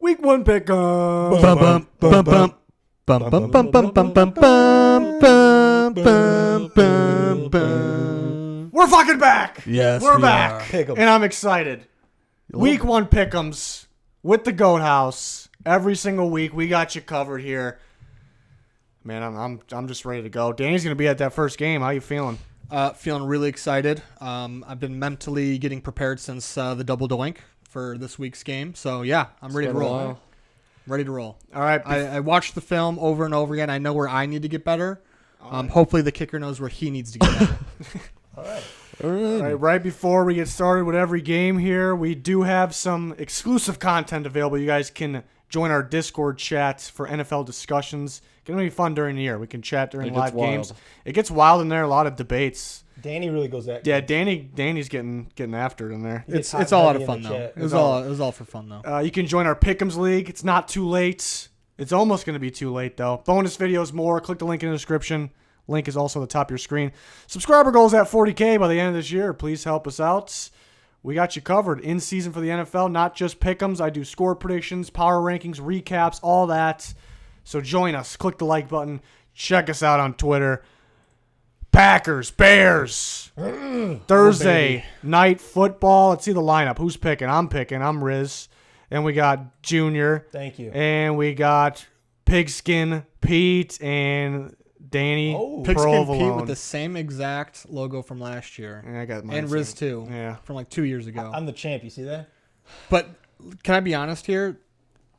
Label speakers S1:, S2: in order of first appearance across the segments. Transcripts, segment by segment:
S1: Week 1 pick 'em.
S2: Bum, bum, bum, bum. Bum, bum, bum, bum, bum, bum, bum, bum, bum, bum.
S1: We're fucking back.
S2: Yes,
S1: We're
S2: we
S1: back.
S2: are.
S3: Pick 'em.
S1: And I'm excited. Week 1 pick'ems with the Goat House. Every single week, we got you covered here. Man, I'm just ready to go. Danny's gonna be at that first game. How you feeling?
S2: Feeling really excited. I've been mentally getting prepared since the double doink for this week's game. So, yeah, I'm ready to roll. Ready to roll.
S1: All right.
S2: I watched the film over and over again. I know where I need to get better. Hopefully the kicker knows where he needs to get better.
S3: All right.
S1: All right, right before we get started with every game here, we do have some exclusive content available. You guys can join our Discord chats for NFL discussions. It's going to be fun during the year. We can chat during live games. It gets wild in there, a lot of debates.
S3: Danny really goes that.
S1: Yeah, Danny's getting after it in there.
S2: It's all a lot of fun, though. It was all for fun, though.
S1: You can join our Pick'ems League. It's not too late. It's almost going to be too late, though. Bonus videos, more. Click the link in the description. Link is also at the top of your screen. Subscriber goals at 40K by the end of this year. Please help us out. We got you covered in season for the NFL, not just pick'ems. I do score predictions, power rankings, recaps, all that. So join us. Click the like button. Check us out on Twitter. Packers, Bears. Thursday night football. Let's see the lineup. Who's picking? I'm picking. I'm Riz. And we got Junior.
S3: Thank you.
S1: And we got Pigskin Pete and Danny.
S2: Pigskin Pete
S1: Provolone.
S2: with the same exact logo from last year.
S1: Yeah, I got mine
S2: And Riz,
S1: too.
S2: too.
S1: Yeah.
S2: From like 2 years ago.
S3: I'm the champ. You see that?
S2: But can I be honest here?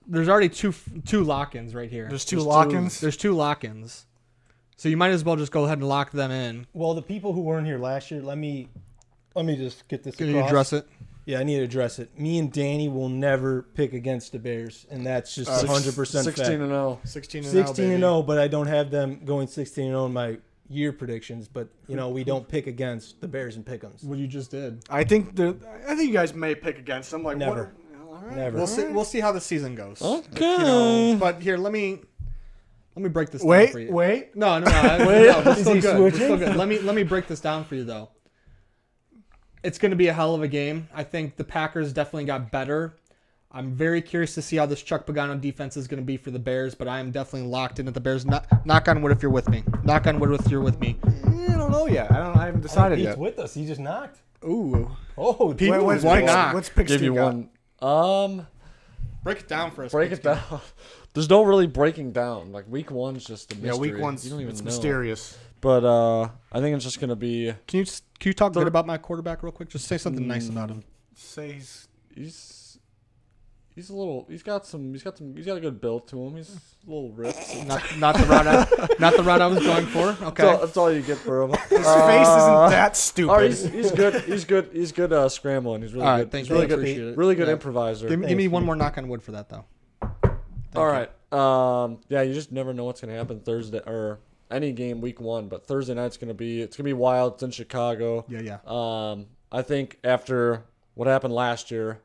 S2: There's already two lock-ins right here.
S1: There's two lock-ins?
S2: There's two lock-ins. So you might as well just go ahead and lock them in.
S3: Well, the people who weren't here last year, let me just get this
S2: Can
S3: across.
S2: you address it?
S3: Yeah, I need to address it. Me and Danny will never pick against the Bears, and that's just 100%
S4: 16
S3: fact.
S4: and 0.
S1: 16 and
S3: 16
S1: 0,
S3: and 0, but I don't have them going 16 and 0 in my year predictions. But we don't pick against the Bears and pick'ems.
S2: What you just did.
S1: I think you guys may pick against them. Like
S3: Never.
S1: All right.
S3: Never.
S2: We'll see how the season goes.
S4: Okay.
S2: But here, let me break this down for you.
S1: Wait.
S2: No, no, we're still good. We're still good. Let me break this down for you though. It's going to be a hell of a game. I think the Packers definitely got better. I'm very curious to see how this Chuck Pagano defense is going to be for the Bears, but I am definitely locked in at the Bears. Knock on wood if you're with me. Knock on wood if you're with me.
S1: I don't know yet. I haven't decided
S3: Pete's
S1: yet.
S3: with us. He just knocked.
S2: Ooh.
S3: Oh,
S2: Pete,
S1: Wait, what's
S2: why
S1: picks-
S2: not?
S1: What's picks
S4: Give
S1: do
S4: you
S1: got?
S4: one.
S2: Break it down for us.
S4: Break it down. There's no really breaking down. Like week one's just a mystery.
S1: Yeah, week one's
S4: you don't even
S1: it's
S4: know.
S1: mysterious.
S4: But I think it's just gonna be.
S2: Can you talk good about my quarterback real quick? Just say something nice about him.
S1: Say
S4: He's a little. He's got a good build to him. He's a little ripped.
S2: Not the route I was going for. Okay.
S4: That's all you get for him.
S1: his face isn't that stupid.
S4: Oh, he's good. He's good scrambling. He's really
S2: All right,
S4: good.
S2: thanks,
S4: He's really
S2: man.
S4: good.
S2: Appreciate it.
S4: Really good
S2: Yeah.
S4: improviser.
S2: Give me one more knock on wood for that though.
S4: All right. Yeah, you just never know what's gonna happen Thursday or any game week one, but Thursday night's gonna be wild. It's in Chicago.
S2: Yeah.
S4: I think after what happened last year,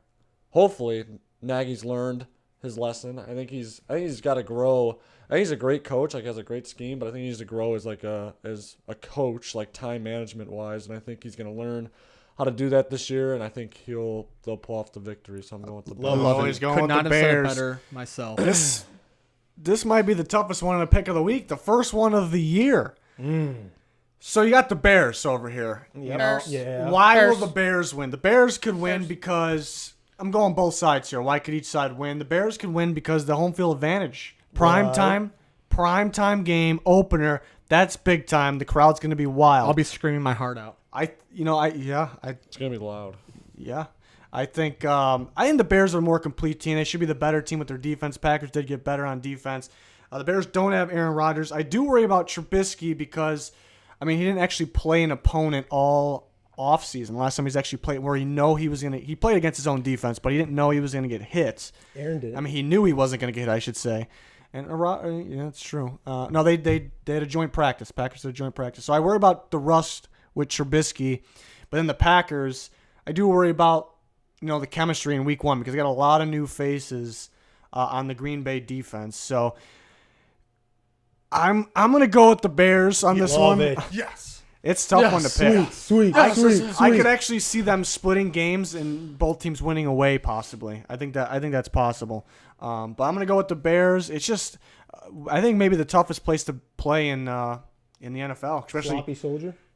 S4: hopefully Nagy's learned his lesson. I think he's got to grow. I think he's a great coach, like has a great scheme, but I think he needs to grow as a coach, like time management wise, and I think he's gonna learn how to do that this year, and I think they'll pull off the victory. So I'm going with the Bears.
S1: Love it. He's going
S2: Could
S1: with
S2: not
S1: the
S2: have said it
S1: Bears.
S2: better myself.
S1: This might be the toughest one in the pick of the week. The first one of the year. So you got the Bears over here. You know,
S3: Yeah.
S1: why will the Bears win? The Bears could win because I'm going both sides here. Why could each side win? The Bears could win because the home field advantage. Prime time game opener. That's big time. The crowd's going to be wild.
S2: I'll be screaming my heart out.
S4: It's gonna be loud.
S1: I think the Bears are a more complete team. They should be the better team with their defense. Packers did get better on defense. The Bears don't have Aaron Rodgers. I do worry about Trubisky because, he didn't actually play an opponent all offseason. Last time he's actually played where he played against his own defense, but he didn't know he was going to get hits.
S3: Aaron did.
S1: He knew he wasn't going to get hit, I should say. And yeah, it's true. No, they had a joint practice. Packers had a joint practice. So I worry about the rust with Trubisky. But then the Packers, I do worry about the chemistry in week one because they got a lot of new faces on the Green Bay defense. So I'm going to go with the Bears on this one.
S3: It.
S1: Yes. It's a tough one to pick.
S3: Sweet.
S1: I could actually see them splitting games and both teams winning away, possibly. I think that's possible. But I'm gonna go with the Bears. It's just, I think maybe the toughest place to play in the NFL, especially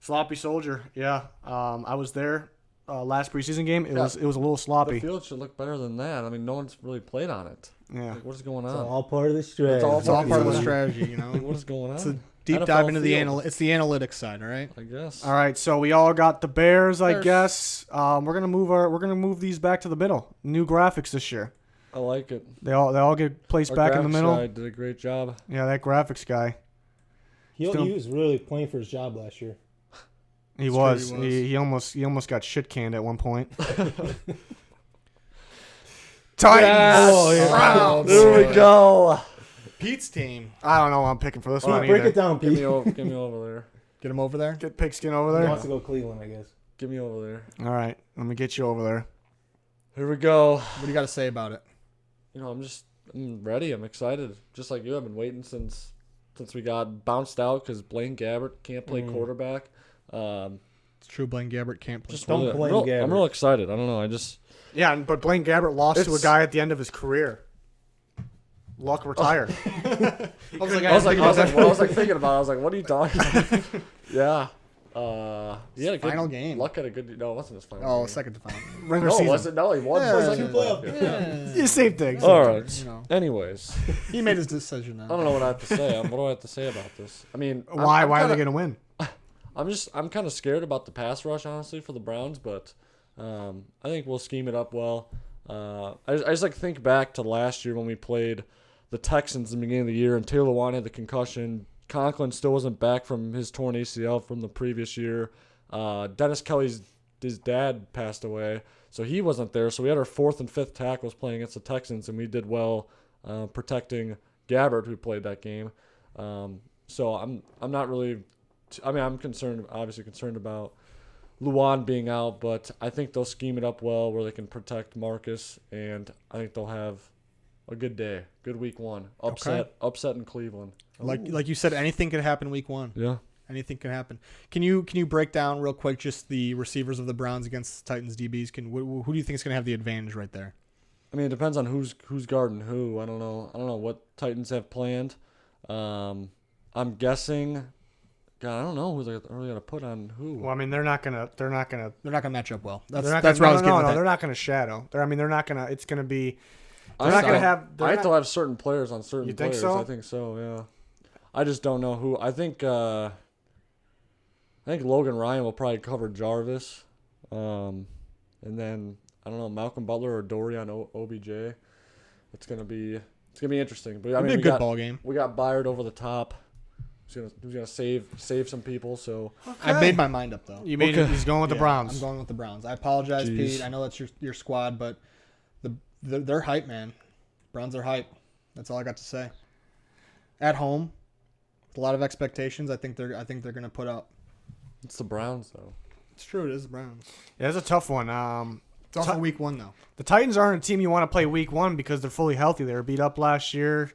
S1: Sloppy Soldier. Yeah, I was there last preseason game. It was a little sloppy.
S4: The field should look better than that. I mean, no one's really played on it.
S1: Yeah.
S4: Like, what is going on?
S3: It's all part of the strategy.
S2: It's all part of the strategy, you know.
S4: Like, what is going on?
S2: It's a deep
S4: NFL
S2: dive into
S4: field.
S2: it's the analytics side, all right?
S4: I guess.
S1: All right, so we all got the Bears, I
S2: Bears.
S1: guess. We're gonna move these back to the middle. New graphics this year.
S4: I like it.
S1: They all get placed
S4: Our
S1: back in the
S4: graphics
S1: middle.
S4: guy did a great job.
S1: Yeah, that graphics guy.
S3: He was really playing for his job last year.
S1: He
S2: That's
S1: was.
S2: true, he was.
S1: He almost got shit canned at one point. Titans.
S3: Oh, yeah.
S2: Browns.
S4: There we go.
S2: Pete's team.
S1: I don't know what I'm picking for this
S3: All
S1: one
S3: right, break
S1: either.
S3: it down,
S4: Give
S3: Pete.
S4: me over there.
S2: Get him over there.
S1: Get Pigskin over
S3: He
S1: there.
S3: wants to go Cleveland, I guess.
S4: Give me over there.
S1: All right, let me get you over there.
S4: Here we go.
S2: What do you got to say about it?
S4: You know, I'm ready. I'm excited. Just like you, I've been waiting since we got bounced out because Blaine Gabbert can't play quarterback.
S2: It's true, Blaine Gabbert can't play.
S4: Just
S3: Don't
S4: really,
S3: blame Gabbert.
S4: I'm real excited. I don't know.
S1: Yeah, but Blaine Gabbert lost to a
S4: It's-
S1: guy at the end of his career. Luck retired.
S2: I was like,
S4: I was like thinking about it. I was like, what are you talking about? Yeah. He had a good
S2: Final game.
S4: Luck had a good. No, it wasn't his final.
S2: oh,
S4: game.
S2: second to final.
S1: Regular
S4: No, it
S1: season.
S4: wasn't. No, he won.
S2: Yeah,
S4: the
S2: it's
S4: second
S3: two playoff
S4: half.
S3: games.
S1: Yeah, same thing.
S4: All right.
S2: You know.
S4: Anyways,
S2: He made his decision now.
S4: I don't know what I have to say. What do I have to say about this? I mean,
S1: Why are they
S4: kinda-
S1: gonna win?
S4: I'm kind of scared about the pass rush, honestly, for the Browns, but I think we'll scheme it up well. I just like think back to last year when we played the Texans in the beginning of the year, and Taylor Lewan had the concussion. Conklin still wasn't back from his torn ACL from the previous year. Dennis Kelly's his dad passed away, so he wasn't there. So we had our fourth and fifth tackles playing against the Texans, and we did well protecting Gabbert, who played that game. So I'm not really. I'm concerned, obviously concerned about Luan being out, but I think they'll scheme it up well where they can protect Marcus, and I think they'll have a good day, good week one. Upset in Cleveland.
S2: Like you said, anything could happen week one.
S4: Yeah.
S2: Anything can happen. Can you break down real quick just the receivers of the Browns against the Titans DBs? Who do you think is going to have the advantage right there?
S4: I mean, it depends on who's guarding who. I don't know what Titans have planned. I'm guessing. God, I don't know who they're really gonna put on who.
S1: Well, I mean, they're not gonna
S2: They're not going to match up well. That's
S1: where I was
S2: getting
S1: getting
S2: with that.
S1: They're not gonna shadow. They're not gonna. It's gonna be.
S4: I
S1: not gonna have.
S4: I still have certain players on certain
S1: You think
S4: players.
S1: so?
S4: I think so. Yeah. I just don't know who. I think Logan Ryan will probably cover Jarvis, and then I don't know Malcolm Butler or Dorian OBJ. It's gonna be interesting. But I
S2: It'll
S4: mean,
S2: be a good ball game.
S4: We got Byard over the top. Who's gonna save some people? So
S2: I made my mind up though.
S1: He's going with the
S2: Yeah,
S1: Browns.
S2: I'm going with the Browns. I apologize,
S4: Jeez.
S2: Pete. I know that's your squad, but they're hype, man. Browns are hype. That's all I got to say. At home, with a lot of expectations. I think they're going to put up.
S4: it's the Browns though.
S2: It's true. It is the Browns.
S1: Yeah, it's a tough one.
S2: It's also week one though.
S1: The Titans aren't a team you want to play week one because they're fully healthy. They were beat up last year.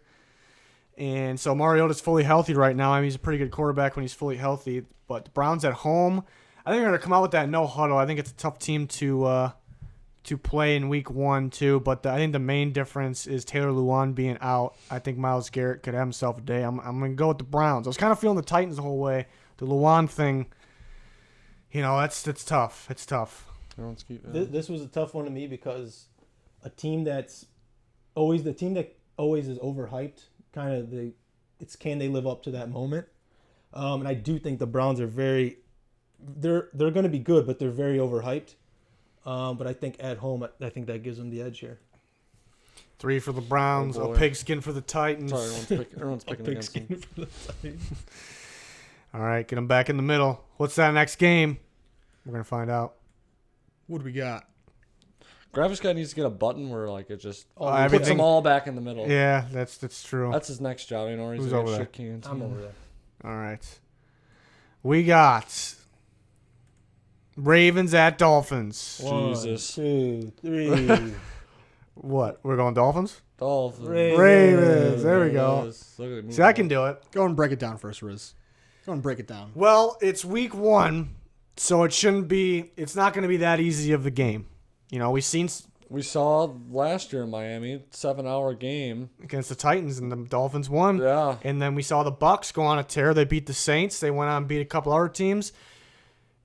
S1: And so Mariota's fully healthy right now. I mean, he's a pretty good quarterback when he's fully healthy. But the Browns at home, I think they're going to come out with that no huddle. I think it's a tough team to play in week one, too. But I think the main difference is Taylor Lewan being out. I think Myles Garrett could have himself a day. I'm going to go with the Browns. I was kind of feeling the Titans the whole way. The Lewan thing, it's tough. It's tough.
S3: This was a tough one to me because a team that's always is overhyped. Kind of can they live up to that moment? And I do think the Browns are they're going to be good, but they're very overhyped. But I think at home, I think that gives them the edge here.
S1: 3 for the Browns,
S4: Oh,
S1: a
S4: boy.
S1: pigskin for the Titans.
S4: Sorry, everyone's picking against them.
S1: All right, get them back in the middle. What's that next game? We're going to find out.
S2: What do we got?
S4: Graphics guy needs to get a button where like it just puts
S1: everything-
S4: them all back in the middle.
S1: Yeah, that's true.
S4: That's his next job. You know, he's
S1: Who's
S4: gonna
S1: over
S4: get
S1: there?
S4: shit cans.
S3: I'm over there.
S1: All right. We got Ravens at Dolphins.
S4: Jesus.
S3: 1, 2, 3.
S1: What? We're going Dolphins?
S4: Dolphins.
S3: Ravens.
S1: Ravens. There we go.
S4: Look at it
S1: See, I can do it.
S2: Go and break it down for us, Riz. Go and break it down.
S1: Well, it's week 1, so it's not going to be that easy of a game. You know,
S4: We saw last year in Miami, 7-hour game
S1: against the Titans, and the Dolphins won.
S4: Yeah.
S1: And then we saw the Bucs go on a tear. They beat the Saints. They went on and beat a couple other teams.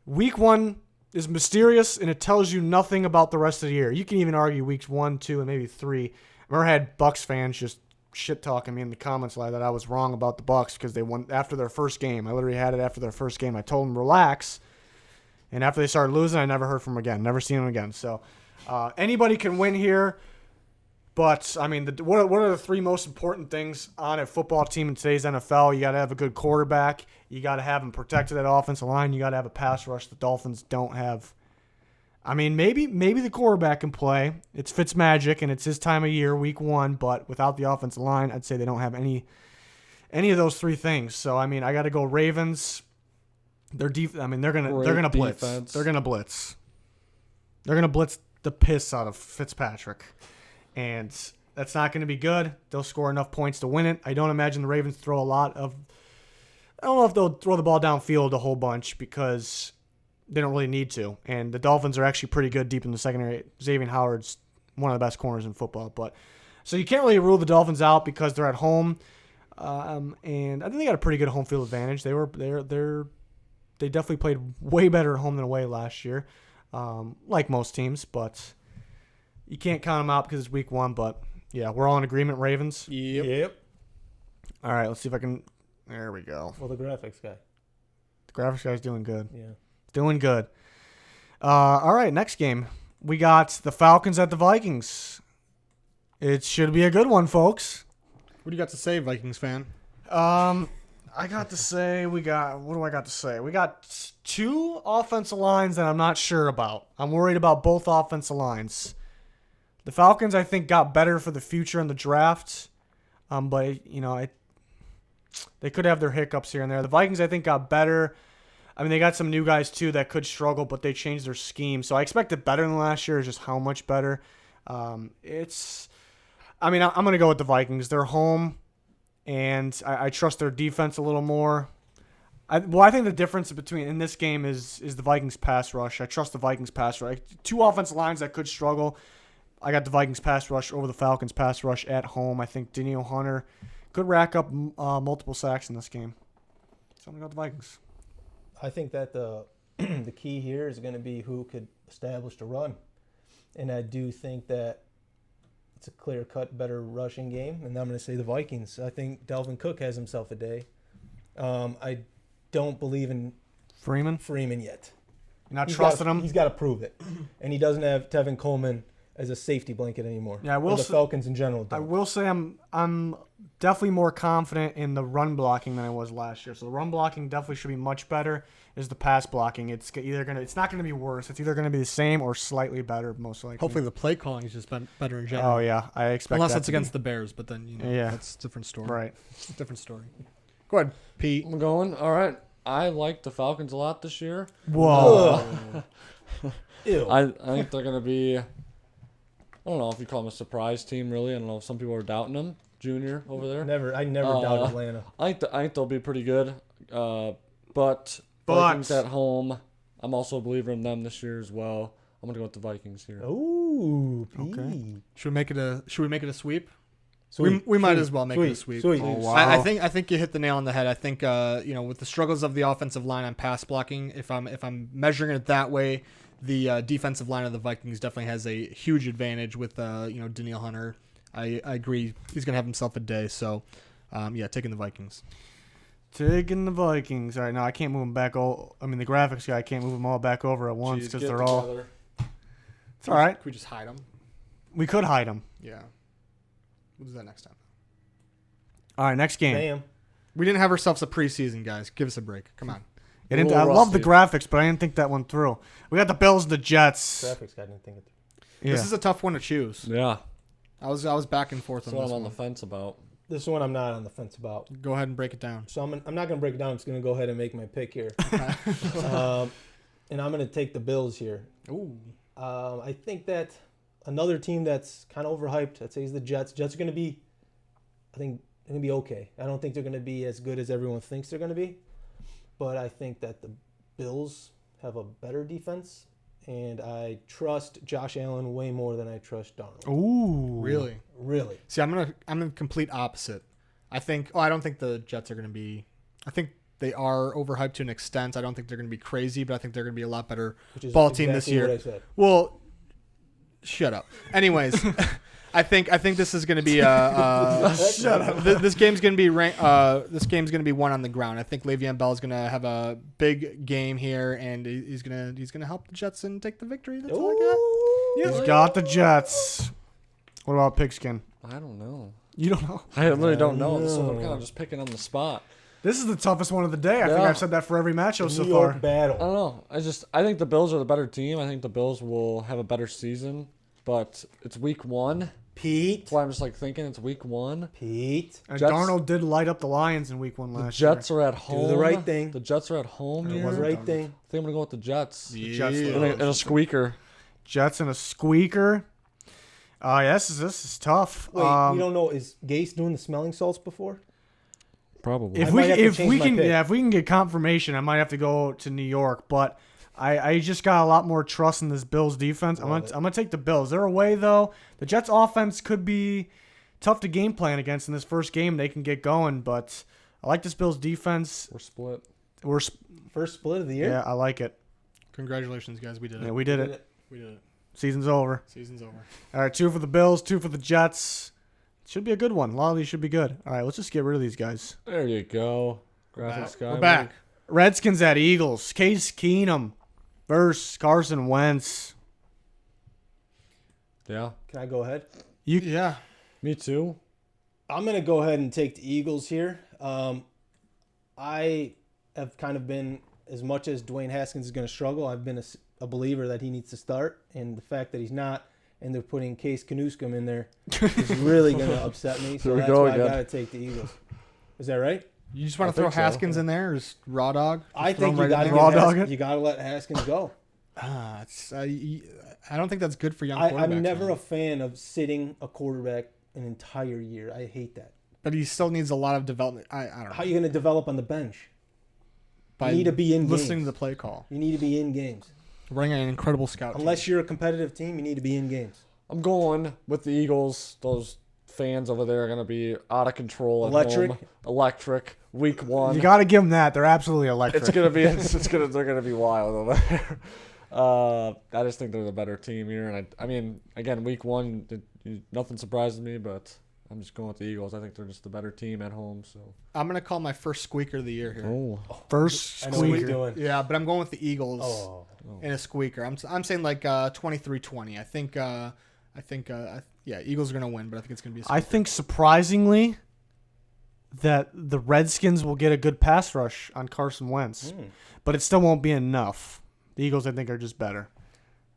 S1: Week 1 is mysterious, and it tells you nothing about the rest of the year. You can even argue weeks 1, 2, and maybe 3. I remember I had Bucs fans just shit-talking me in the comments that I was wrong about the Bucs because they won after their first game. I literally had it after their first game. I told them, relax. And after they started losing, I never heard from them again. Never seen them again. So anybody can win here. But, I mean, what are the 3 most important things on a football team in today's NFL? You got to have a good quarterback. You got to have them protect that offensive line. You got to have a pass rush. The Dolphins don't have. I mean, maybe the quarterback can play. It's Fitzmagic, and it's his time of year, week 1. But without the offensive line, I'd say they don't have any of those 3 things. So, I mean, I got to go Ravens. They're gonna blitz.
S4: Defense.
S1: They're gonna blitz. They're gonna blitz the piss out of Fitzpatrick, and that's not gonna be good. They'll score enough points to win it. I don't imagine the Ravens throw a lot of. I don't know if they'll throw the ball downfield a whole bunch because they don't really need to. And the Dolphins are actually pretty good deep in the secondary. Xavier Howard's one of the best corners in football, so you can't really rule the Dolphins out because they're at home, and I think they got a pretty good home field advantage. They definitely played way better at home than away last year, like most teams. But you can't count them out because it's week 1. But, yeah, we're all in agreement, Ravens.
S3: Yep.
S1: All right, let's see if I can – there we go.
S3: Well, the graphics guy.
S1: The graphics guy's doing good.
S3: Yeah.
S1: Doing good. All right, next game. We got the Falcons at the Vikings. It should be a good one, folks.
S2: What do you got to say, Vikings fan?
S1: I got to say what do I got to say? We got 2 offensive lines that I'm not sure about. I'm worried about both offensive lines. The Falcons, I think, got better for the future in the draft, but they could have their hiccups here and there. The Vikings, I think, got better. I mean, they got some new guys too that could struggle, but they changed their scheme, so I expect it better than last year. It's just how much better. I'm gonna go with the Vikings. They're home. And I trust their defense a little more. I think the difference in this game is the Vikings pass rush. I trust the Vikings pass rush. 2 offensive lines that could struggle. I got the Vikings pass rush over the Falcons pass rush at home. I think Danielle Hunter could rack up multiple sacks in this game. So I'm going to go with the Vikings.
S3: I think that the key here is going to be who could establish the run. And I do think that it's a clear-cut, better rushing game, and I'm going to say the Vikings. I think Dalvin Cook has himself a day. I don't believe in
S1: Freeman
S3: yet.
S1: You're not trusting him?
S3: He's got to prove it. And he doesn't have Tevin Coleman as a safety blanket anymore.
S1: Yeah,
S3: the Falcons in general don't.
S1: I will say I'm definitely more confident in the run blocking than I was last year. So the run blocking definitely should be much better. Is the pass blocking? It's not going to be worse. It's either going to be the same or slightly better, most likely.
S2: Hopefully the play calling is just better in general.
S1: Oh yeah, I expect.
S2: Unless
S1: that
S2: it's against the Bears, but then that's a different story.
S1: Right.
S2: It's a different story. Go ahead, Pete.
S4: I'm going. All right. I like the Falcons a lot this year.
S1: Whoa.
S3: Ew.
S4: I think they're going to be, I don't know if you call them a surprise team, really. I don't know if some people are doubting them. Junior over there.
S3: I never doubt Atlanta.
S4: I think they'll be pretty good. But Vikings at home, I'm also a believer in them this year as well. I'm going to go with the Vikings here.
S3: Ooh,
S1: Okay.
S2: Should we make it a sweep?
S3: Sweet.
S2: We might as well make it a sweep.
S3: Sweet.
S1: Oh, wow.
S2: I think you hit the nail on the head. I think with the struggles of the offensive line on pass blocking, if I'm measuring it that way, the defensive line of the Vikings definitely has a huge advantage with Danielle Hunter. I agree. He's gonna have himself a day. So, taking the Vikings.
S1: Taking the Vikings. All right, now I can't move them back. The graphics guy, I can't move them all back over at once because they're all. It's all right.
S2: Could we just hide them?
S1: We could hide them.
S2: Yeah. We'll do that next time.
S1: All right, next game.
S3: Damn.
S2: We didn't have ourselves a preseason, guys. Give us a break. Come on.
S1: I love the graphics, but I didn't think that one through. We got the Bills and the Jets.
S3: Graphics guy didn't think it through.
S1: Yeah.
S2: This is a tough one to choose.
S4: Yeah.
S2: I was back and forth
S4: That's
S2: on
S4: what
S2: this
S4: I'm on
S2: one.
S4: the fence about.
S3: This one I'm not on the fence about.
S2: Go ahead and break it down.
S3: So I'm not going to break it down. I'm just going to go ahead and make my pick here. And I'm going to take the Bills here.
S2: Ooh.
S3: I think that another team that's kind of overhyped, I'd say, is the Jets. Jets are going to be, I think, they're going to be okay. I don't think they're going to be as good as everyone thinks they're going to be. but I think that the Bills have a better defense, and I trust Josh Allen way more than I trust Darnold.
S1: Ooh.
S3: Really.
S2: See, I'm the complete opposite. I don't think the Jets are going to be. I think they are overhyped to an extent. I don't think they're going to be crazy, but I think they're going to be a lot better ball team this year.
S3: What I said.
S2: Well, shut up. Anyways, I think this is going to be shut up. This game's going to be this game's going to be won on the ground. I think Le'Veon Bell is going to have a big game here, and he's going to help the Jets and take the victory. That's all I got.
S1: He's got the Jets. What about Pigskin?
S4: I don't know.
S1: You don't know?
S4: I really don't know. So I'm kind of just picking on the spot.
S1: This is the toughest one of the day. I think I've said that for every matchup so
S3: New
S1: far.
S3: York battle.
S4: I don't know. I think the Bills are the better team. I think the Bills will have a better season, but it's week 1.
S3: Pete.
S4: That's why I'm just thinking it's week 1.
S3: Pete.
S1: And
S4: Jets-
S1: Darnold did light up the Lions in week 1
S4: The
S1: last year.
S4: Jets are at home.
S3: the right thing.
S4: The Jets are at home.
S3: Do
S4: here.
S3: the right thing.
S4: I think I'm gonna go with the Jets.
S1: Jets
S4: And a squeaker.
S1: Jets and a squeaker. This is tough.
S3: Wait, you don't know, is Gase doing the smelling salts before?
S4: Probably.
S1: If
S3: I might have to
S1: if
S3: change
S1: we
S3: my
S1: can
S3: pick.
S1: if we can get confirmation, I might have to go to New York. But I just got a lot more trust in this Bills defense. I'm gonna take the Bills. They're away though. The Jets offense could be tough to game plan against in this first game. They can get going, but I like this Bills defense.
S4: We're split.
S3: First split of the year?
S1: Yeah, I like it.
S2: Congratulations, guys. We did it.
S1: Yeah, we did it.
S2: We did it.
S1: Season's over.
S2: Season's over.
S1: All right, 2 for the Bills, 2 for the Jets. Should be a good one. A lot of these should be good. All right, let's just get rid of these guys.
S4: There you go. Graphics guy.
S2: We're back.
S1: Redskins at Eagles. Case Keenum versus Carson Wentz.
S4: Yeah.
S3: Can I go ahead?
S2: Yeah.
S4: Me too.
S3: I'm going to go ahead and take the Eagles here. I have kind of been, as much as Dwayne Haskins is going to struggle, I've been a believer that he needs to start. And the fact that he's not, and they're putting Case Keenum in there, is really going to upset me. So
S4: Here we
S3: that's
S4: go
S3: why
S4: again.
S3: I got to take the Eagles. Is that right?
S2: You just want
S4: I
S2: to throw
S4: think so.
S2: Haskins in there, or just raw dog?
S3: I
S2: Just throw
S3: think
S2: him
S3: you
S2: right in
S3: got
S2: there?
S1: Raw dog it?
S3: you got to let Haskins go.
S2: I don't think that's good for young
S3: I'm
S2: quarterbacks.
S3: never
S2: man.
S3: a fan of sitting a quarterback an entire year. I hate that.
S2: But he still needs a lot of development. I don't know.
S3: How are you going to develop on the bench?
S2: By
S3: You need to be in
S2: listening
S3: games.
S2: to the play call.
S3: You need to be in games.
S2: Running an incredible scout team.
S3: Unless you're a competitive team, you need to be in games.
S4: I'm going with the Eagles. Those fans over there are going to be out of control at
S3: Electric.
S4: home. Electric. Week 1.
S1: You got to give them that. They're absolutely electric.
S4: It's gonna be. They're gonna be wild over there. I just think they're the better team here, and I mean, again, week 1, nothing surprises me, but I'm just going with the Eagles. I think they're just the better team at home. So.
S2: I'm going to call my first squeaker of the year here.
S4: Oh.
S1: First
S3: I know what you're
S1: squeaker.
S3: doing.
S2: Yeah, but I'm going with the Eagles
S3: Oh.
S2: in a squeaker. I'm saying like 23-20. I think Eagles are going to win, but I think it's going to be a
S1: I
S2: squeaker.
S1: think surprisingly that the Redskins will get a good pass rush on Carson Wentz, but it still won't be enough. The Eagles, I think, are just better.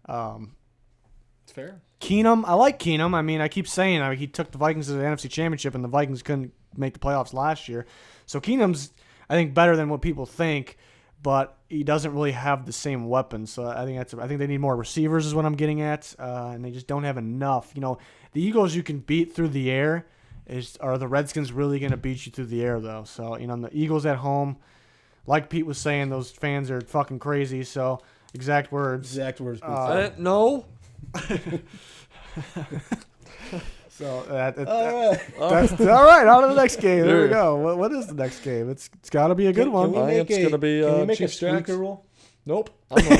S2: It's fair.
S1: Keenum, I like Keenum. I mean, I keep saying he took the Vikings to the NFC Championship, and the Vikings couldn't make the playoffs last year. So Keenum's, I think, better than what people think, but he doesn't really have the same weapons. So I think they need more receivers, is what I'm getting at, and they just don't have enough. You know, the Eagles you can beat through the air. Are the Redskins really going to beat you through the air, though? So, you know, the Eagles at home, like Pete was saying, those fans are fucking crazy. So, exact words.
S3: Exact words.
S4: No.
S1: So, that's
S3: All
S1: all right. On to the next game. There we go. What is the next game? It's got to be a good one.
S4: I think it's gonna be,
S3: can we make
S4: Chiefs
S3: a squeaker
S4: Jags.
S3: rule?
S4: Nope. I'm on.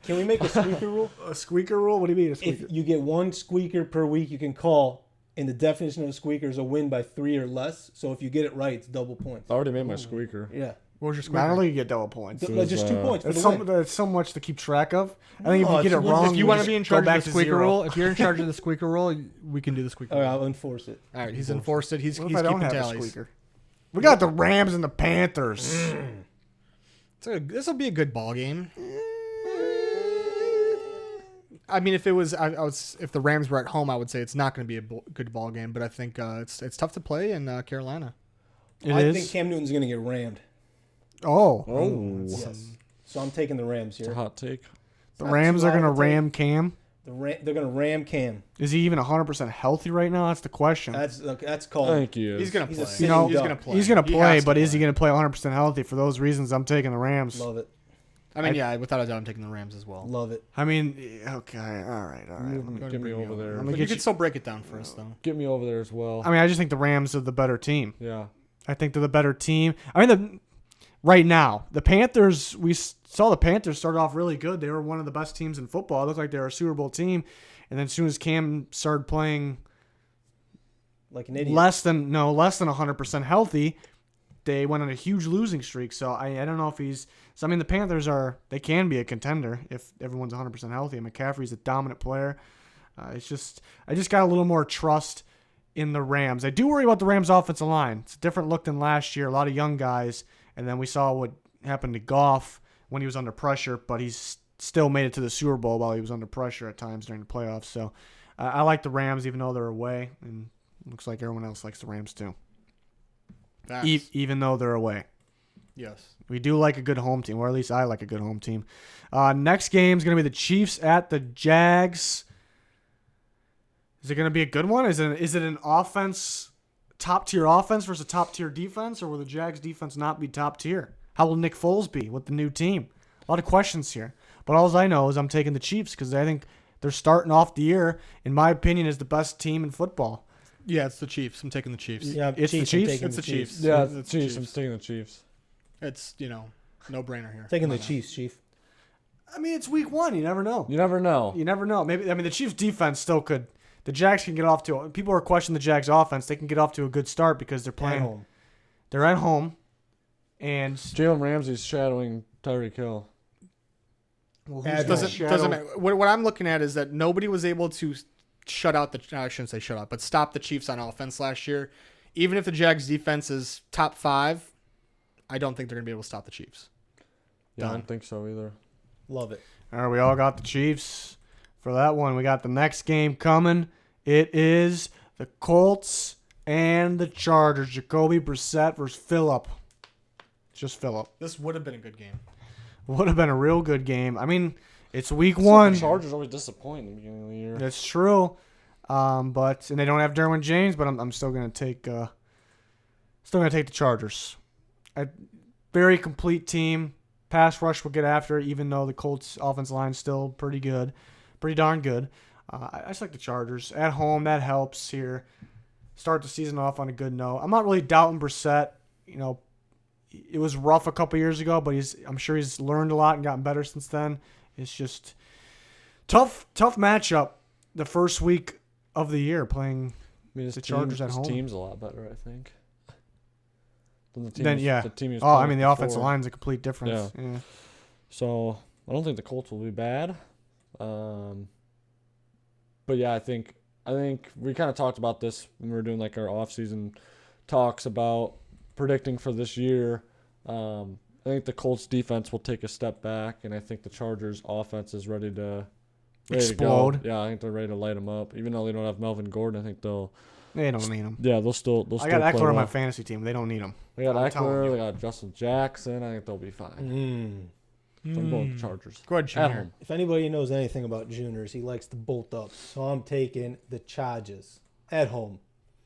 S3: Can we make a squeaker rule?
S1: A squeaker rule? What do you mean a squeaker?
S3: If you get one squeaker per week, you can call. And the definition of a squeaker is a win by 3 or less. So if you get it right, it's double points.
S4: I already made my squeaker.
S3: Yeah.
S2: What was your
S1: I
S2: squeaker?
S1: don't think you get double points.
S3: Just 2 points for
S1: It's
S3: the win.
S1: that's so much to keep track of. I think if
S3: No,
S1: you get it
S3: it's-
S1: wrong,
S2: If you want to
S1: just
S2: be in
S1: go
S2: charge
S1: back
S2: of the
S1: to
S2: squeaker
S1: zero.
S2: rule, if you're in charge of the squeaker rule, we can do the squeaker
S3: All right,
S2: rule.
S3: I'll enforce it.
S2: All right, he's enforced it. He's
S1: What
S2: he's
S1: if I don't
S2: keeping
S1: have a
S2: tallies.
S1: squeaker? We got the Rams and the Panthers.
S2: This will be a good ball game. I mean, if it was, if the Rams were at home, I would say it's not going to be a good ball game. But I think it's tough to play in Carolina.
S3: I think Cam Newton's going to get rammed.
S1: Oh,
S3: Yes. So I'm taking the Rams
S4: It's a
S3: here.
S4: hot take.
S1: the
S3: not
S1: Rams
S3: too
S1: are going to
S3: hot of a
S1: ram Cam.
S3: They're gonna ram Cam.
S1: Is he even 100% healthy right now? That's the question.
S3: That's called.
S4: I think he is.
S2: He's gonna
S3: He's
S2: play.
S3: a sitting duck.
S1: He's gonna play,
S2: has to
S1: but is he
S2: play.
S1: gonna play 100% healthy? For those reasons, I'm taking the Rams.
S3: Love it.
S2: I mean, yeah, without a doubt, I'm taking the Rams as well.
S3: Love it.
S1: I mean, okay, all right.
S4: Get me over there.
S2: But you could still break it down for us, though.
S4: Get me over there as well.
S1: I mean, I just think the Rams are the better team.
S4: Yeah.
S1: I think they're the better team. I mean, right now, the Panthers, we saw the Panthers start off really good. They were one of the best teams in football. It looked like they were a Super Bowl team. And then as soon as Cam started playing
S3: Like an idiot.
S1: less than 100% healthy, they went on a huge losing streak. So I don't know if he's – so, I mean, the Panthers they can be a contender if everyone's 100% healthy. And McCaffrey's a dominant player. I just got a little more trust in the Rams. I do worry about the Rams' offensive line. It's a different look than last year. A lot of young guys. And then we saw what happened to Goff when he was under pressure, but he's still made it to the Super Bowl while he was under pressure at times during the playoffs. So I like the Rams even though they're away, and looks like everyone else likes the Rams too. Even though they're away.
S2: Yes.
S1: We do like a good home team, or at least I like a good home team. Next game is going to be the Chiefs at the Jags. Is it going to be a good one? Is it an offense, top-tier offense versus a top-tier defense, or will the Jags defense not be top-tier? How will Nick Foles be with the new team? A lot of questions here. But all I know is I'm taking the Chiefs because I think they're starting off the year, in my opinion, as the best team in football.
S2: Yeah, it's the Chiefs. I'm taking the Chiefs.
S3: Yeah,
S1: It's the
S3: I'm
S1: Chiefs?
S3: taking
S2: It's the Chiefs.
S4: Yeah,
S2: It's
S4: the
S2: the
S4: Chiefs. I'm
S2: Chiefs.
S4: taking the Chiefs.
S2: It's, no brainer here.
S3: Taking
S2: Why
S3: the
S2: not?
S3: Chiefs, Chief.
S1: I mean, it's week one. You never know.
S4: You never know.
S1: You never know. Maybe the Chiefs' defense still could. The Jags can get off to. People are questioning the Jags' offense. They can get off to a good start because they're playing.
S3: At home.
S1: They're at home, and
S4: Jalen Ramsey's shadowing Tyreek Hill.
S1: well,
S3: At
S1: gonna
S3: home.
S1: shadow-
S2: Doesn't matter. What I'm looking at is that nobody was able to shut out I shouldn't say shut out, but stop the Chiefs on offense last year. Even if the Jags defense is top 5, I don't think they're going to be able to stop the Chiefs.
S4: Yeah, I
S2: Done.
S4: don't think so either.
S3: Love it.
S1: All right, we all got the Chiefs for that one. We got the next game coming. It is the Colts and the Chargers. Jacoby Brissett versus Phillip. Just Phillip.
S2: This would have been a good game.
S1: Would have been a real good game. I mean, it's week
S4: So
S1: one.
S4: the Chargers always disappoint in the beginning of the year.
S1: That's true. And they don't have Derwin James, but I'm still gonna take the Chargers. A very complete team. Pass rush will get after it, even though the Colts offensive line is still pretty good, pretty darn good. I just like the Chargers at home. That helps here. Start the season off on a good note. I'm not really doubting Brissett. It was rough a couple years ago, but I'm sure he's learned a lot and gotten better since then. It's just tough matchup the first week of the year playing.
S4: I mean, his
S1: the Chargers at
S4: his
S1: home.
S4: team's a lot better, I think. Than the team
S1: Then
S4: was-
S1: yeah.
S4: The team he was
S1: Oh, I
S4: playing
S1: mean the
S4: before.
S1: offensive line's a complete difference. Yeah.
S4: So I don't think the Colts will be bad. But yeah, I think we kind of talked about this when we were doing like our off-season talks about predicting for this year. I think the Colts defense will take a step back, and I think the Chargers offense is ready to
S1: Explode.
S4: go. Yeah, I think they're ready to light them up. Even though they don't have Melvin Gordon, I think
S1: They don't need him.
S4: they'll still
S1: I got
S4: play
S1: Eckler on my
S4: well.
S1: fantasy team. They don't need him.
S4: They got
S1: I'm telling
S4: Eckler,
S1: you.
S4: they got Justin Jackson. I think they'll be fine. So I'm going with the Chargers.
S2: Go ahead,
S4: At
S2: Junior.
S4: home.
S3: If anybody knows anything about Juniors, he likes to bolt up. So I'm taking the Chargers at home.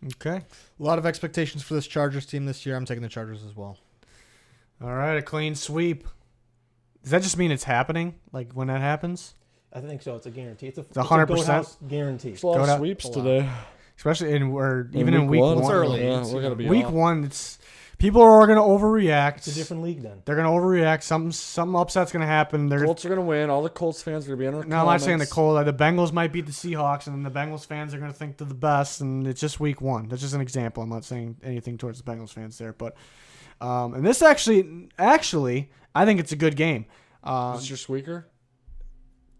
S1: Okay.
S2: A lot of expectations for this Chargers team this year. I'm taking the Chargers as well.
S1: All right, a clean sweep. Does that just mean it's happening? Like when that happens?
S3: I think so. It's a guarantee. It's a
S1: 100%.
S3: goat house guarantee.
S4: There's a lot
S1: Go
S4: of
S1: to-
S4: sweeps
S2: Wow.
S4: today.
S1: Especially even in week one.
S2: It's early.
S4: Yeah,
S2: It's,
S4: we're gonna be
S1: Week
S4: off.
S1: one, people are going to overreact.
S3: It's a different league then.
S1: They're going to overreact. Something upset's going to happen.
S4: Colts are gonna win. All the Colts fans are gonna be in our
S1: No, I'm not saying the
S4: comments.
S1: Colts. The Bengals might beat the Seahawks, and then the Bengals fans are going to think they're the best, and it's just week one. That's just an example. I'm not saying anything towards the Bengals fans there, but and this actually, I think it's a good game.
S4: Is this your squeaker?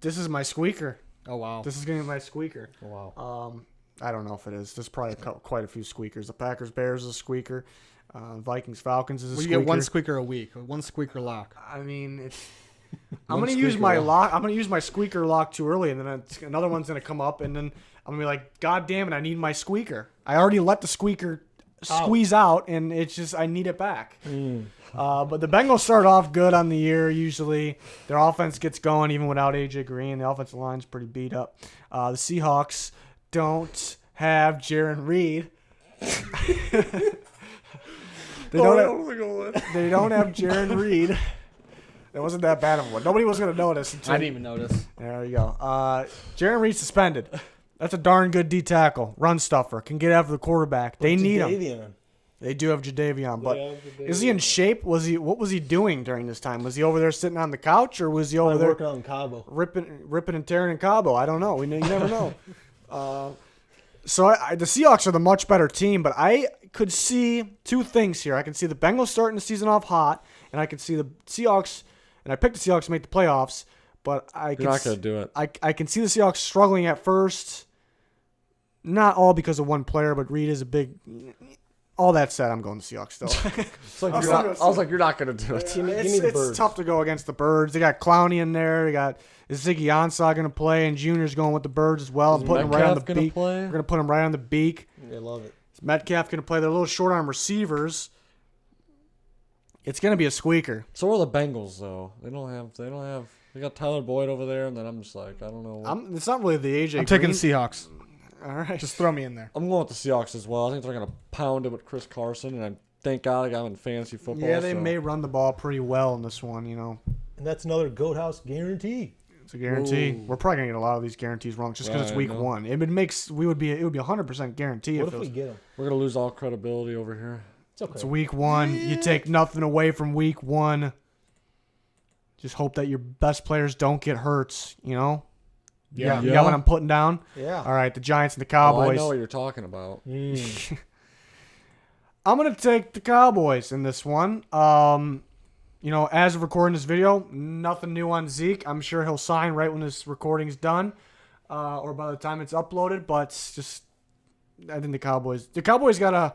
S1: This is my squeaker.
S2: Oh, wow.
S1: This is going to be my squeaker.
S3: Wow.
S1: I don't know if it is. There's probably quite a few squeakers. The Packers-Bears is a squeaker. Vikings-Falcons is a
S2: Well, you
S1: squeaker.
S2: get one squeaker a week. One squeaker lock.
S1: I mean, it's.
S4: One
S1: I'm gonna use
S4: squeaker
S1: my
S4: lock.
S1: lock. I'm gonna use my squeaker lock too early, and then another one's gonna come up, and then I'm gonna be like, God damn it! I need my squeaker. I already let the squeaker squeeze out, and it's just I need it back. But the Bengals start off good on the year usually. Their offense gets going even without A.J. Green. The offensive line's pretty beat up. The Seahawks don't have Jaron Reed. They don't have Jaron Reed. That wasn't that bad of a one. Nobody was going to notice.
S2: I didn't even notice.
S1: There you go. Jaron Reed suspended. That's a darn good D tackle. Run stuffer. Can get after the quarterback. They need him. They do have Jadeveon, but is he in shape? What was he doing during this time? Was he over there sitting on the couch, or was he over there
S3: working on Cabo,
S1: ripping and tearing in Cabo? I don't know. You never know. So the Seahawks are the much better team, but I could see two things here. I can see the Bengals starting the season off hot, and I can see the Seahawks, and I picked the Seahawks to make the playoffs, but
S4: You're not going to do it.
S1: I can see the Seahawks struggling at first, not all because of one player, but Reed is a big. All that said, I'm going to Seahawks still.
S4: I was like, you're not going to do it.
S1: It's tough to go against the Birds. They got Clowney in there. They got Ziggy Ansah going to play, and Junior's going with the Birds as well.
S4: Is
S1: Putting him right on the
S4: Metcalf gonna
S1: beak.
S4: play?
S1: We're going to put him right on the beak.
S3: They love it.
S1: Metcalf going to play. They're a little short on receivers. It's going to be a squeaker.
S4: So are the Bengals, though. They don't have. They got Tyler Boyd over there, and then I'm just like, I don't know.
S1: It's not really the AJ.
S2: I'm taking the Seahawks.
S1: All right.
S2: Just throw me in there.
S4: I'm going with the Seahawks as well. I think they're going to pound it with Chris Carson, and thank God I got him in fantasy football.
S1: Yeah, they may run the ball pretty well in this one,
S3: And that's another Goat House guarantee.
S1: It's a guarantee.
S4: Ooh.
S1: We're probably gonna get a lot of these guarantees wrong just because it's week one. It would be 100% guarantee.
S3: What if we get them?
S4: We're going to lose all credibility over here.
S3: It's okay.
S1: It's week one. You take nothing away from week one. Just hope that your best players don't get hurt.
S2: Yeah.
S1: You got what I'm putting down.
S3: Yeah.
S1: All right, the Giants and the
S4: Oh, I
S1: Cowboys.
S4: know what you're talking about.
S1: I'm gonna take the Cowboys in this one. As of recording this video, nothing new on Zeke. I'm sure he'll sign right when this recording's done, or by the time it's uploaded. But I think the Cowboys got a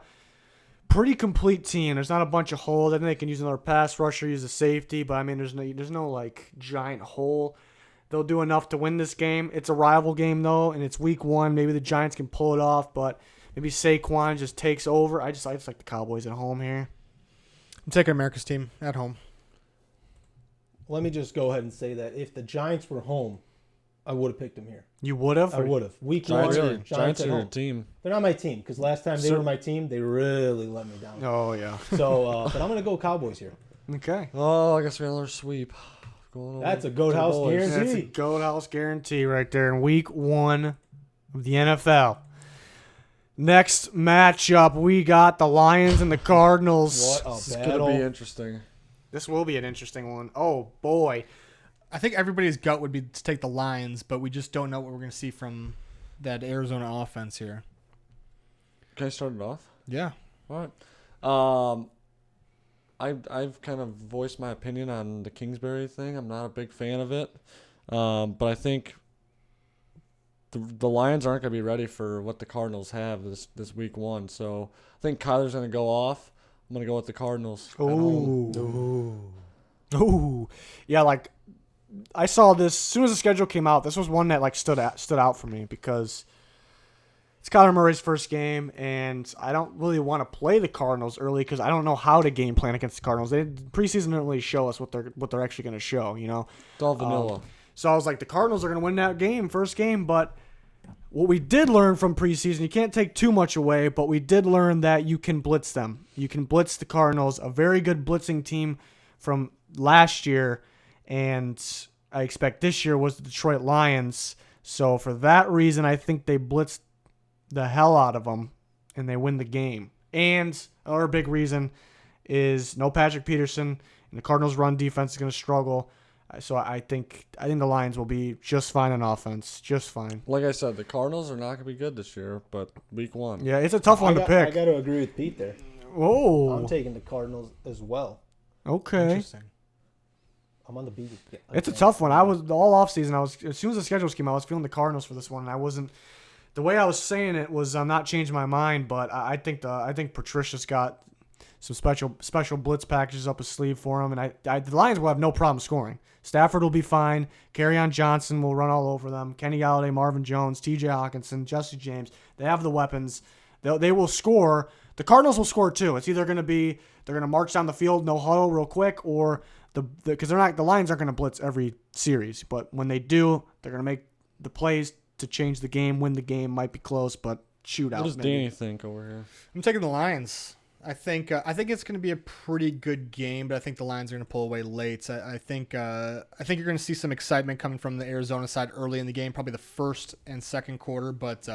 S1: pretty complete team. There's not a bunch of holes. I think they can use another pass rusher, use a safety, but I mean, there's no like giant hole. They'll do enough to win this game. It's a rival game though, and it's week one. Maybe the Giants can pull it off, but maybe Saquon just takes over. I just like the Cowboys at home here.
S2: I'm taking America's team at home.
S3: Let me just go ahead and say that if the Giants were home, I would have picked them here.
S1: You would have?
S3: I would have. Week
S4: Giants,
S3: one,
S4: Giants
S3: at
S4: are your
S3: home.
S4: team.
S3: They're not my team because last time they were my team, they really let me down.
S1: Oh, yeah.
S3: So, but I'm going to go Cowboys here.
S1: Okay.
S4: Oh, I guess we got another sweep.
S3: That's a Goat House
S1: That's a
S3: guarantee.
S1: Goat House guarantee right there in week one of the NFL. Next matchup, we got the Lions and the Cardinals.
S3: What a
S4: This is
S3: battle.
S4: going to be interesting.
S1: This will be an interesting one. Oh, boy.
S2: I think everybody's gut would be to take the Lions, but we just don't know what we're going to see from that Arizona offense here.
S4: Can I start it off?
S2: Yeah.
S4: All right. I've kind of voiced my opinion on the Kingsbury thing. I'm not a big fan of it, but I think the Lions aren't going to be ready for what the Cardinals have this week one. So I think Kyler's going to go off. I'm going to go with the Cardinals. at home.
S1: Ooh. Yeah, like, I saw this as soon as the schedule came out. This was one that like stood out for me because it's Kyler Murray's first game, and I don't really want to play the Cardinals early because I don't know how to game plan against the Cardinals. Preseason didn't really show us what they're actually going to show,
S4: It's all vanilla.
S1: So I was like, the Cardinals are going to win that game, first game. But what we did learn from preseason, you can't take too much away, but we did learn that you can blitz them. You can blitz the Cardinals, a very good blitzing team from last year, and I expect this year was the Detroit Lions. So for that reason, I think they blitzed the hell out of them, and they win the game. And another big reason is no Patrick Peterson, and the Cardinals' run defense is going to struggle. So I think the Lions will be just fine on offense, just fine.
S4: Like I said, the Cardinals are not going to be good this year, but week one.
S1: Yeah, it's a tough one to pick.
S3: I got to agree with Pete there.
S1: Oh,
S3: I'm taking the Cardinals as well.
S1: okay.
S2: Interesting.
S3: I'm on the beat.
S1: It's a tough one. I was all off season. As soon as the schedules came out, I was feeling the Cardinals for this one, and I wasn't. The way I was saying it was I'm not changing my mind, but I think Patricia's got some special blitz packages up his sleeve for him, and the Lions will have no problem scoring. Stafford will be fine. Kerryon Johnson will run all over them. Kenny Galladay, Marvin Jones, T.J. Hawkinson, Jesse James. They have the weapons. They will score. The Cardinals will score too. It's either going to be they're going to march down the field, no huddle, real quick, or because the Lions aren't going to blitz every series, but when they do, they're going to make the plays to change the game, win the game. Might be close, but shootout.
S4: What does Danny think over here?
S2: I'm taking the Lions. I think it's going to be a pretty good game, but I think the Lions are going to pull away late. I think you're going to see some excitement coming from the Arizona side early in the game, probably the first and second quarter. But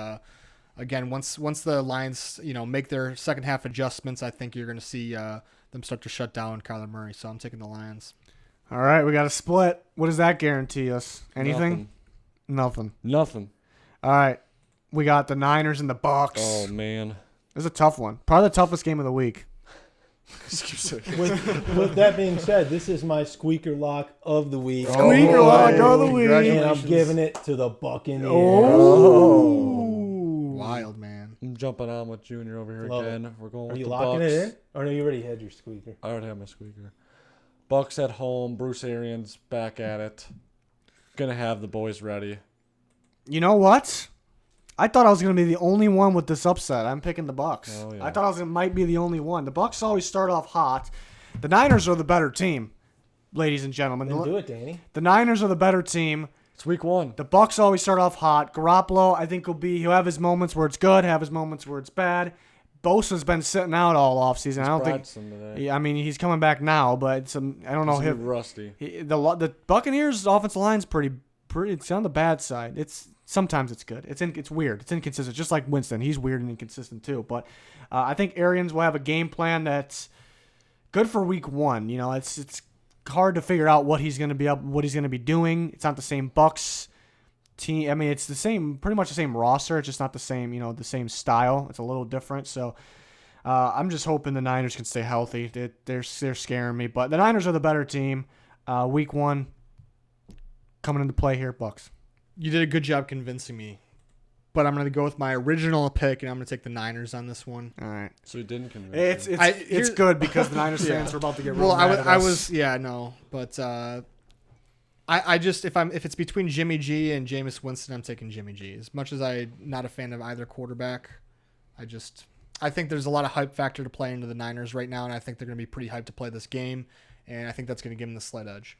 S2: again, once the Lions make their second half adjustments, I think you're going to see them start to shut down Kyler Murray. So I'm taking the Lions.
S1: All right, we got a split. What does that guarantee us? Anything? Nothing. All right, we got the Niners and the Bucks.
S4: Oh man.
S1: It's a tough one. Probably the toughest game of the week.
S3: With that being said, this is my squeaker lock of the week.
S1: Squeaker lock of the week.
S3: And I'm giving it to the Buccaneers.
S2: Wild, man.
S4: I'm jumping on with Junior over here again. We're going
S3: Are
S4: with
S3: you
S4: the
S3: locking
S4: Bucks.
S3: it in? Or no, you already had your squeaker.
S4: I already have my squeaker. Bucks at home. Bruce Arians back at it. Gonna have the boys ready.
S1: You know what? I thought I was going to be the only one with this upset. I'm picking the Bucks.
S4: Oh, yeah.
S1: I thought might be the only one. The Bucks always start off hot. The Niners are the better team, ladies and gentlemen.
S3: Then do it, Danny.
S1: The Niners are the better team.
S4: It's week 1.
S1: The Bucks always start off hot. Garoppolo, I think he'll have his moments where it's good, have his moments where it's bad. Bosa's been sitting out all offseason. I don't think.
S4: Today.
S1: I mean, he's coming back now, but I don't know
S4: He's
S1: him.
S4: rusty.
S1: The Buccaneers' offensive line's pretty. It's on the bad side. Sometimes it's good. It's weird. It's inconsistent. Just like Winston, he's weird and inconsistent too. But I think Arians will have a game plan that's good for week 1. It's hard to figure out what he's going to be doing. It's not the same Bucks team. I mean, it's pretty much the same roster. It's just not the same. The same style. It's a little different. So I'm just hoping the Niners can stay healthy. They're scaring me, but the Niners are the better team. Week 1 coming into play here, Bucks.
S2: You did a good job convincing me, but I'm going to go with my original pick, and I'm going to take the Niners on this one.
S1: All right.
S4: So he didn't convince me.
S1: It's good because the Niners fans are about to get real mad at us.
S2: But I just if it's between Jimmy G and Jameis Winston, I'm taking Jimmy G. As much as I'm not a fan of either quarterback, I think there's a lot of hype factor to play into the Niners right now, and I think they're going to be pretty hyped to play this game, and I think that's going to give them the slight edge.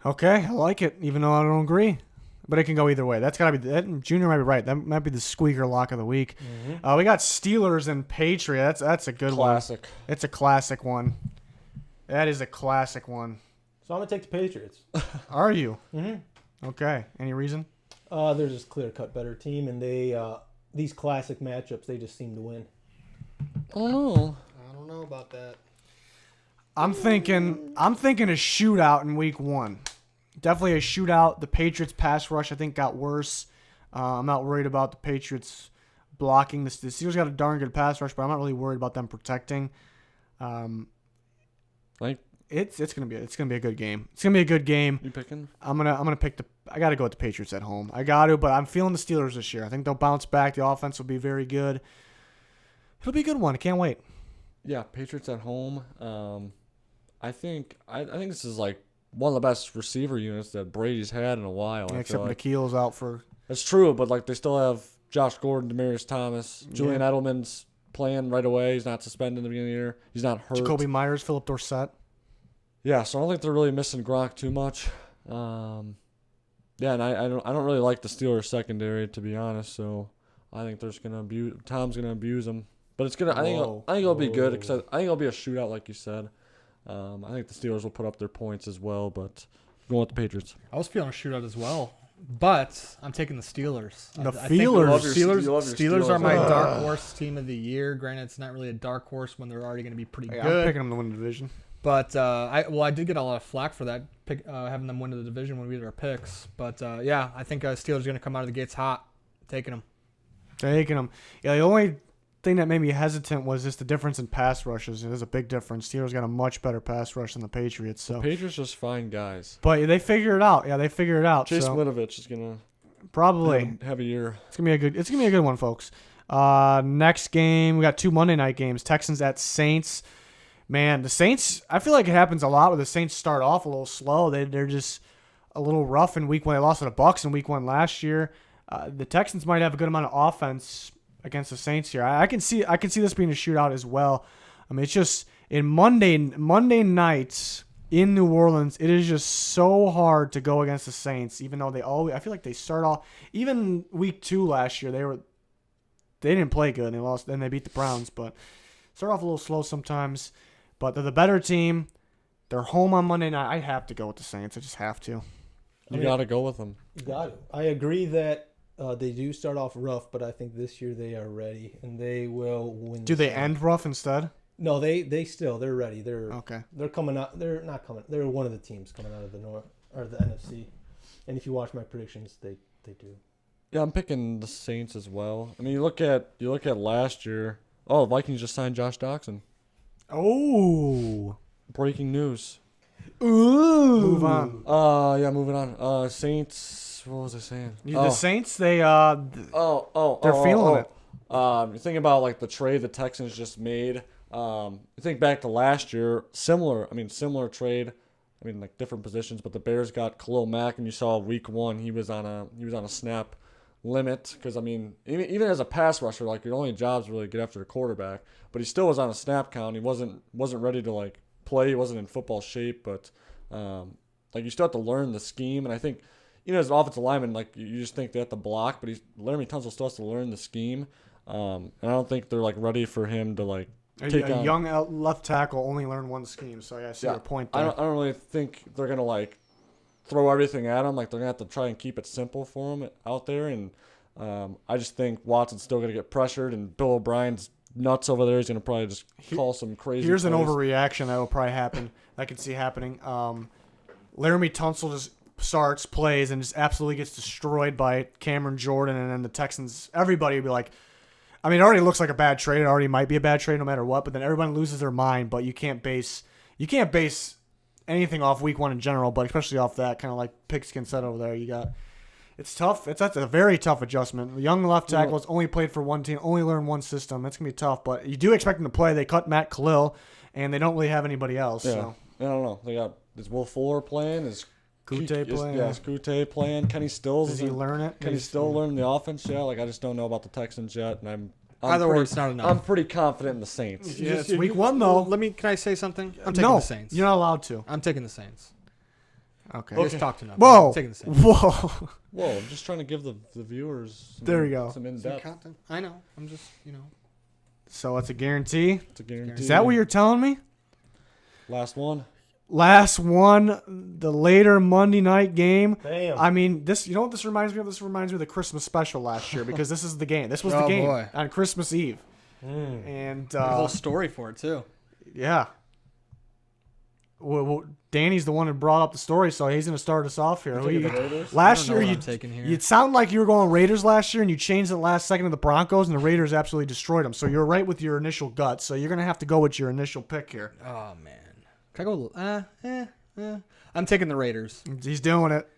S1: Okay, I like it, even though I don't agree. But it can go either way. That's got to be that. Junior might be right. That might be the squeaker lock of the week. Mm-hmm. We got Steelers and Patriots. That's a good
S4: classic
S1: one. It's a classic one. That is a classic one.
S3: So I'm going to take the Patriots.
S1: Are you?
S3: Mm-hmm.
S1: Okay. Any reason?
S3: They're just clear-cut better team, and they these classic matchups, they just seem to win.
S2: I don't know about that.
S1: I'm thinking a shootout in week 1. Definitely a shootout. The Patriots pass rush, I think, got worse. I'm not worried about the Patriots blocking. The Steelers got a darn good pass rush, but I'm not really worried about them protecting. It's gonna be a good game. It's gonna be a good game.
S4: You picking?
S1: I'm gonna pick I gotta go with the Patriots at home. I got to, but I'm feeling the Steelers this year. I think they'll bounce back. The offense will be very good. It'll be a good one. I can't wait.
S4: Yeah, Patriots at home. I think this is like one of the best receiver units that Brady's had in a while.
S1: Yeah, except McKeel's out for.
S4: That's true, but like they still have Josh Gordon, Demaryius Thomas, Julian Edelman's playing right away. He's not suspended in the beginning of the year. He's not hurt.
S1: Jacoby Myers, Philip Dorsett.
S4: Yeah, so I don't think they're really missing Gronk too much. And I don't really like the Steelers secondary, to be honest. So I think Tom's gonna abuse them. But it's gonna. I think it'll be good because I think it'll be a shootout, like you said. I think the Steelers will put up their points as well, but I'm going with the Patriots.
S2: I was feeling a shootout as well, but I'm taking the Steelers. Steelers are my dark horse team of the year. Granted, it's not really a dark horse when they're already going to be pretty good.
S1: I'm picking them to win the division.
S2: But I did get a lot of flack for that, having them win the division when we did our picks. But I think Steelers are going to come out of the gates hot. Taking them.
S1: Yeah, the only thing that made me hesitant was just the difference in pass rushes. There's a big difference. Steelers got a much better pass rush than the Patriots. So
S4: the Patriots just fine guys.
S1: But they figure it out. Yeah, they figure it out.
S4: Chase Winovich is gonna
S1: probably
S4: have a year.
S1: It's gonna be a good one, folks. Next game, we got 2 Monday night games. Texans at Saints. Man, the Saints. I feel like it happens a lot where the Saints start off a little slow. They're just a little rough in week 1. They lost to the Bucs in week 1 last year. The Texans might have a good amount of offense. against the Saints here. I can see this being a shootout as well. I mean, it's just in Monday nights in New Orleans, it is just so hard to go against the Saints, even though I feel like they start off, even week 2 last year, they didn't play good and they lost, and they beat the Browns, but start off a little slow sometimes. But they're the better team. They're home on Monday night. I have to go with the Saints. I just have to.
S4: You got to go with them.
S3: You got to. I agree that they do start off rough, but I think this year they are ready and they will win.
S1: Do they end rough instead?
S3: No, they're ready.
S1: Okay.
S3: They're coming out. They're not coming. They're one of the teams coming out of the North or the NFC. And if you watch my predictions, they do.
S4: Yeah, I'm picking the Saints as well. I mean, you look at last year. Oh, the Vikings just signed Josh Doxson.
S1: Oh.
S4: Breaking news.
S1: Ooh. Move on.
S4: Moving on. Saints. What was I saying?
S1: The Saints, they're feeling it.
S4: You think about like the trade the Texans just made. You think back to last year, similar trade. I mean, like different positions, but the Bears got Khalil Mack, and you saw week 1 he was on a snap limit because I mean, even as a pass rusher, like your only job's really get after the quarterback, but he still was on a snap count. He wasn't ready to like play. He wasn't in football shape, but like you still have to learn the scheme, and I think. As an offensive lineman, like you just think they have to block, but Laramie Tunsil still has to learn the scheme, and I don't think they're like ready for him to like take
S1: a
S4: on.
S1: young left tackle only learn one scheme. So I see your point there.
S4: I don't really think they're gonna like throw everything at him. Like they're gonna have to try and keep it simple for him out there, and I just think Watson's still gonna get pressured, and Bill O'Brien's nuts over there. He's gonna probably just call some crazy.
S1: Here's
S4: plays.
S1: an overreaction that will probably happen. I can see happening. Laramie Tunsil just starts, plays, and just absolutely gets destroyed by Cameron Jordan, and then the Texans, everybody will be like, I mean, it already looks like a bad trade. It already might be a bad trade no matter what, but then everyone loses their mind, but you can't base anything off week 1 in general, but especially off that, kind of like Pigskin said over there. It's tough. That's a very tough adjustment. The young left tackle has only played for one team, only learned one system. That's going to be tough, but you do expect him to play. They cut Matt Khalil, and they don't really have anybody else.
S4: Yeah.
S1: So.
S4: I don't know. Is Will Fuller playing? Is
S1: Kute playing?
S4: Is Kute playing? Kenny Stills?
S1: Does he learn it?
S4: Can he still learn the offense? Yeah, like I just don't know about the Texans yet, and
S2: Either way, it's not enough.
S4: I'm pretty confident in the Saints.
S1: Yeah, it's week 1 though.
S2: Can I say something? I'm taking the Saints.
S1: You're not allowed to.
S2: I'm taking the Saints.
S1: Okay.
S2: You just talked enough.
S1: Whoa.
S2: I'm taking the Saints.
S4: Whoa! I'm just trying to give the viewers.
S1: There you go.
S4: Some in-depth.
S2: Content. I know. I'm just
S1: So it's a guarantee.
S4: It's a guarantee.
S1: Is that what you're telling me?
S4: Last one.
S1: Last one, the later Monday night game.
S3: Damn.
S1: I mean, this. You know what this reminds me of? This reminds me of the Christmas special last year because this is the game. This was the game
S2: boy.
S1: on Christmas Eve, and
S2: the whole story for it too.
S1: Yeah. Well, Danny's the one who brought up the story, so he's going to start us off here. Last year, you'd sound like you were going Raiders last year, and you changed it last second to the Broncos, and the Raiders absolutely destroyed them. So you're right with your initial gut. So you're going to have to go with your initial pick here.
S2: Oh man, can I go? I'm taking the Raiders.
S1: He's doing it.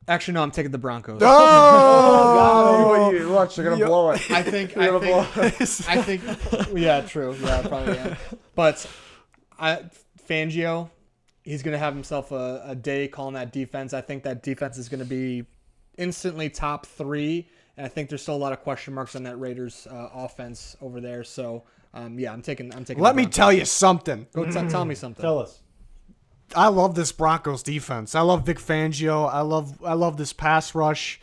S2: Actually, no, I'm taking the Broncos.
S1: Oh,
S4: God. Watch, you're gonna blow it.
S2: I think. Yeah, true. Yeah, probably. Yeah. But Fangio, he's going to have himself a day calling that defense. I think that defense is going to be instantly top 3, and I think there's still a lot of question marks on that Raiders offense over there. So, yeah, I'm taking.
S1: Let me tell you something.
S2: Go tell me something.
S3: Tell us.
S1: I love this Broncos defense. I love Vic Fangio. I love this pass rush.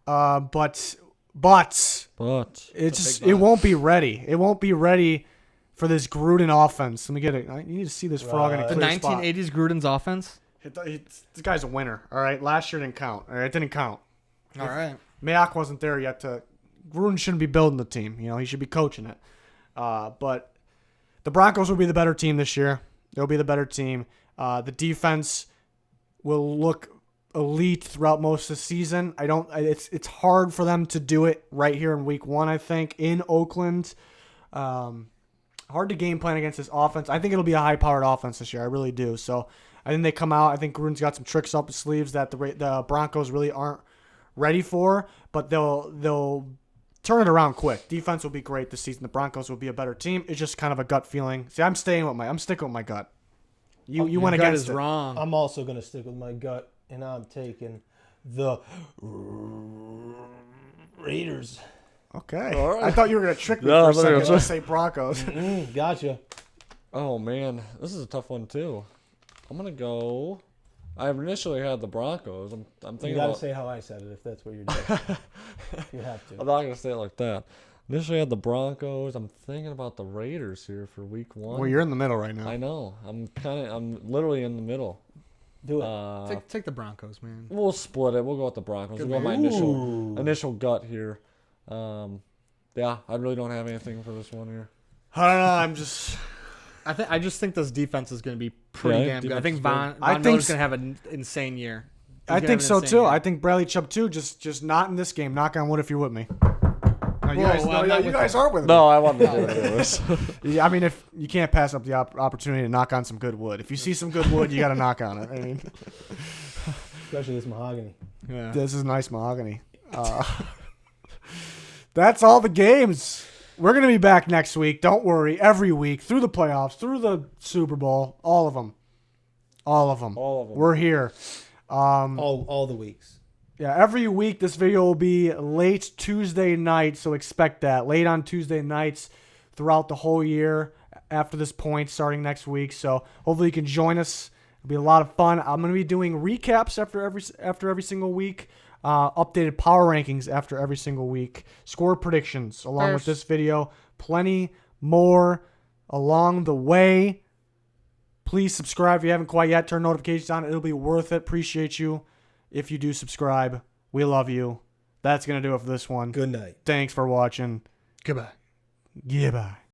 S1: But it won't be ready. It won't be ready for this Gruden offense. Let me get it. You need to see this frog in a
S2: the
S1: clear
S2: 1980s Gruden's offense.
S1: This guy's a winner. All right, last year didn't count. All right, it didn't count.
S2: All right.
S1: Mayock wasn't there yet. Gruden shouldn't be building the team. He should be coaching it. But the Broncos will be the better team this year. They'll be the better team. The defense will look elite throughout most of the season. It's hard for them to do it right here in week 1, I think, in Oakland. Hard to game plan against this offense. I think it'll be a high-powered offense this year. I really do. So I think they come out. I think Gruden's got some tricks up his sleeves that the Broncos really aren't ready for, but they'll turn it around quick. Defense will be great this season. The Broncos will be a better team. It's just kind of a gut feeling. See, I'm sticking with my gut. You went against it.
S2: Wrong.
S3: I'm also going to stick with my gut, and I'm taking the Raiders.
S1: Okay.
S4: All right.
S1: I thought you were gonna trick me
S4: No,
S1: for a
S4: I thought you
S1: second
S4: were-
S1: to say Broncos.
S3: Gotcha.
S4: Oh man, this is a tough one too. I'm gonna go. I initially had the Broncos. I'm thinking
S3: You gotta
S4: about.
S3: say how I said it if that's what you're doing. You have to.
S4: I'm not gonna say it like that. Initially I had the Broncos. I'm thinking about the Raiders here for week 1.
S1: Well, you're in the middle right now.
S4: I know. I'm literally in the middle.
S3: Do it.
S2: Take the Broncos, man.
S4: We'll split it. We'll go with the Broncos. We'll go with my initial gut here. Yeah, I really don't have anything for this one here.
S1: I don't know. I'm just.
S2: I just think this defense is going to be pretty
S4: Yeah,
S2: damn good. I think
S4: defense is
S2: Von Miller's going to have an insane year.
S1: I think so too. I think Bradley Chubb too. Just not in this game. Knock on wood if you're with me.
S2: No, you guys,
S1: you guys aren't with me.
S4: No, I wanted to do it anyways.
S1: Yeah, I mean, if you can't pass up the opportunity to knock on some good wood. If you see some good wood, you got to knock on it. I mean,
S3: Especially this mahogany.
S2: Yeah.
S1: this is nice mahogany. That's all the games. We're going to be back next week. Don't worry. Every week, through the playoffs, through the Super Bowl, all of them. All of them.
S4: All of them.
S1: We're here.
S3: All the weeks.
S1: Yeah, every week this video will be late Tuesday night, so expect that. Late on Tuesday nights throughout the whole year after this point, starting next week. So hopefully you can join us. It'll be a lot of fun. I'm going to be doing recaps after every single week. Updated power rankings after every single week. Score predictions along with this video. Plenty more along the way. Please subscribe if you haven't quite yet. Turn notifications on. It'll be worth it. Appreciate you if you do subscribe. We love you. That's going to do it for this one.
S3: Good night.
S1: Thanks for watching.
S2: Goodbye.
S1: Goodbye.